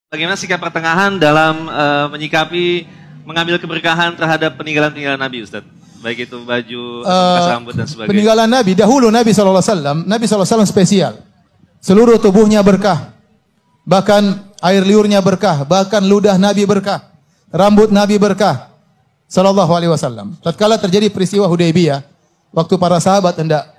Bagaimana sikap pertengahan dalam menyikapi mengambil keberkahan terhadap peninggalan-peninggalan Nabi, Ustaz? Baik itu baju, bekas rambut dan sebagainya. Peninggalan Nabi, dahulu Nabi SAW spesial. Seluruh tubuhnya berkah. Bahkan air liurnya berkah, bahkan ludah Nabi berkah, rambut Nabi berkah. Sallallahu alaihi wasallam. Tatkala terjadi peristiwa Hudaybiyah, waktu para sahabat hendak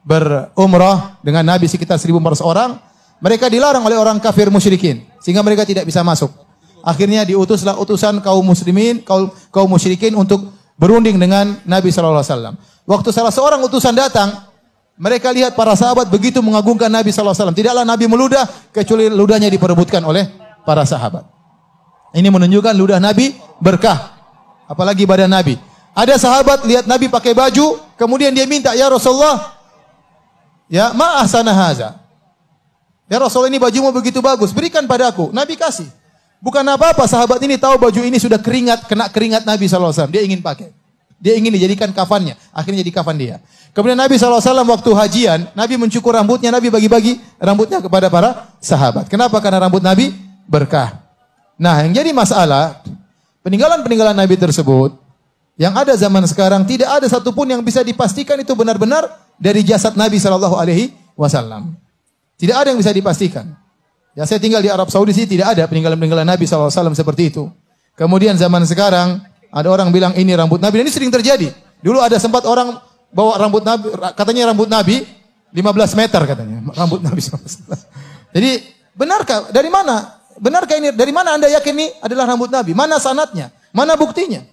berumrah dengan Nabi sekitar 1.400 orang, mereka dilarang oleh orang kafir musyrikin sehingga mereka tidak bisa masuk. Akhirnya diutuslah utusan kaum muslimin, kaum musyrikin untuk berunding dengan Nabi sallallahu alaihi wasallam. Waktu salah seorang utusan datang, mereka lihat para sahabat begitu mengagungkan Nabi sallallahu alaihi wasallam. Tidaklah Nabi meludah kecuali ludahnya diperebutkan oleh para sahabat. Ini menunjukkan ludah Nabi berkah, apalagi badan Nabi. Ada sahabat lihat Nabi pakai baju, kemudian dia minta, "Ya Rasulullah, ya ma ahsana haza. Ya Rasul, ini bajumu begitu bagus, berikan padaku." Nabi kasih. Bukan apa-apa, sahabat ini tahu baju ini sudah keringat, kena keringat Nabi SAW. Dia ingin pakai. Dia ingin dijadikan kafannya. Akhirnya jadi kafan dia. Kemudian Nabi SAW waktu hajian, Nabi mencukur rambutnya, Nabi bagi-bagi rambutnya kepada para sahabat. Kenapa? Karena rambut Nabi berkah. Nah, yang jadi masalah, peninggalan-peninggalan Nabi tersebut, yang ada zaman sekarang, tidak ada satupun yang bisa dipastikan itu benar-benar dari jasad Nabi SAW. Tidak ada yang bisa dipastikan. Ya, saya tinggal di Arab Saudi sih, tidak ada peninggalan-peninggalan Nabi SAW seperti itu. Kemudian zaman sekarang, ada orang bilang ini rambut Nabi, dan ini sering terjadi. Dulu ada sempat orang bawa rambut Nabi, katanya rambut Nabi 15 meter katanya, rambut Nabi SAW. Jadi, benarkah? Dari mana? Benarkah ini? Dari mana Anda yakin ini adalah rambut Nabi? Mana sanadnya? Mana buktinya?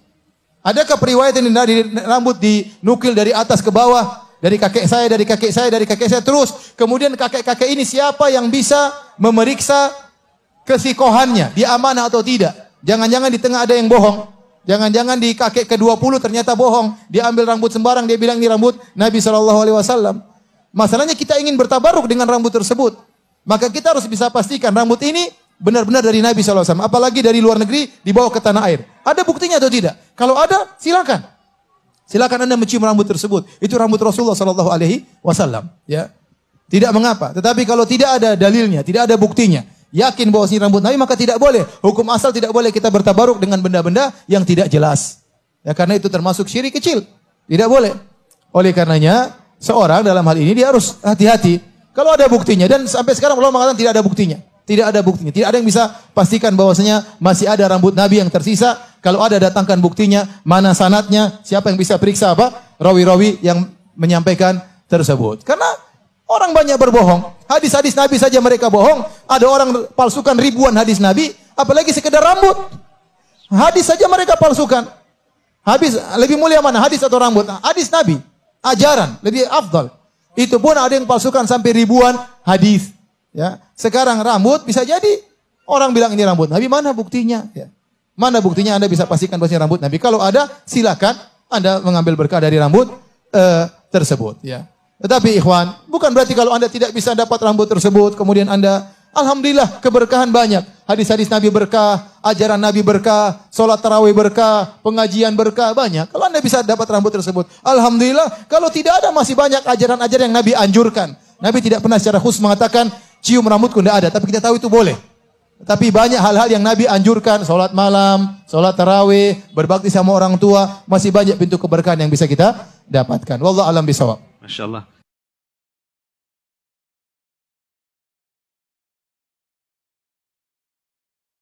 Adakah periwayatan dari rambut dinukil dari atas ke bawah? Dari kakek saya, dari kakek saya, dari kakek saya terus. Kemudian kakek-kakek ini siapa yang bisa memeriksa kesikohannya? Dia amanah atau tidak? Jangan-jangan di tengah ada yang bohong. Jangan-jangan di kakek ke-20 ternyata bohong. Dia ambil rambut sembarang, dia bilang ini rambut Nabi SAW. Masalahnya kita ingin bertabaruk dengan rambut tersebut. Maka kita harus bisa pastikan rambut ini benar-benar dari Nabi SAW. Apalagi dari luar negeri dibawa ke tanah air. Ada buktinya atau tidak? Kalau ada, silakan. Silakan Anda mencium rambut tersebut. Itu rambut Rasulullah SAW. Ya, tidak mengapa. Tetapi kalau tidak ada dalilnya, tidak ada buktinya, yakin bahwa ini rambut Nabi, maka tidak boleh. Hukum asal tidak boleh kita bertabaruk dengan benda-benda yang tidak jelas. Ya, karena itu termasuk syirik kecil. Tidak boleh. Oleh karenanya, seorang dalam hal ini dia harus hati-hati. Kalau ada buktinya, dan sampai sekarang Allah mengatakan tidak ada buktinya. Tidak ada buktinya. Tidak ada yang bisa pastikan bahwasanya masih ada rambut Nabi yang tersisa. Kalau ada, datangkan buktinya, mana sanadnya, siapa yang bisa periksa apa? Rawi-rawi yang menyampaikan tersebut. Karena orang banyak berbohong. Hadis-hadis Nabi saja mereka bohong. Ada orang palsukan ribuan hadis Nabi, apalagi sekedar rambut. Hadis saja mereka palsukan. Habis lebih mulia mana, hadis atau rambut? Hadis Nabi, ajaran lebih afdal. Itu pun ada yang palsukan sampai ribuan hadis. Ya, sekarang rambut bisa jadi orang bilang ini rambut Nabi, mana buktinya? Ya. Mana buktinya Anda bisa pastikan bahwa rambut Nabi? Kalau ada, silakan Anda mengambil berkah dari rambut tersebut. Ya. Tetapi ikhwan, bukan berarti kalau Anda tidak bisa dapat rambut tersebut, kemudian Anda, alhamdulillah keberkahan banyak. Hadis-hadis Nabi berkah, ajaran Nabi berkah, sholat tarawih berkah, pengajian berkah, banyak. Kalau Anda bisa dapat rambut tersebut, alhamdulillah. Kalau tidak ada, masih banyak ajaran-ajaran yang Nabi anjurkan. Nabi tidak pernah secara khusus mengatakan, cium rambutku, tidak ada. Tapi kita tahu itu boleh. Tapi banyak hal-hal yang Nabi anjurkan, sholat malam, sholat tarawih, berbakti sama orang tua, masih banyak pintu keberkahan yang bisa kita dapatkan. Wallahu a'lam bishawab. Masya Allah.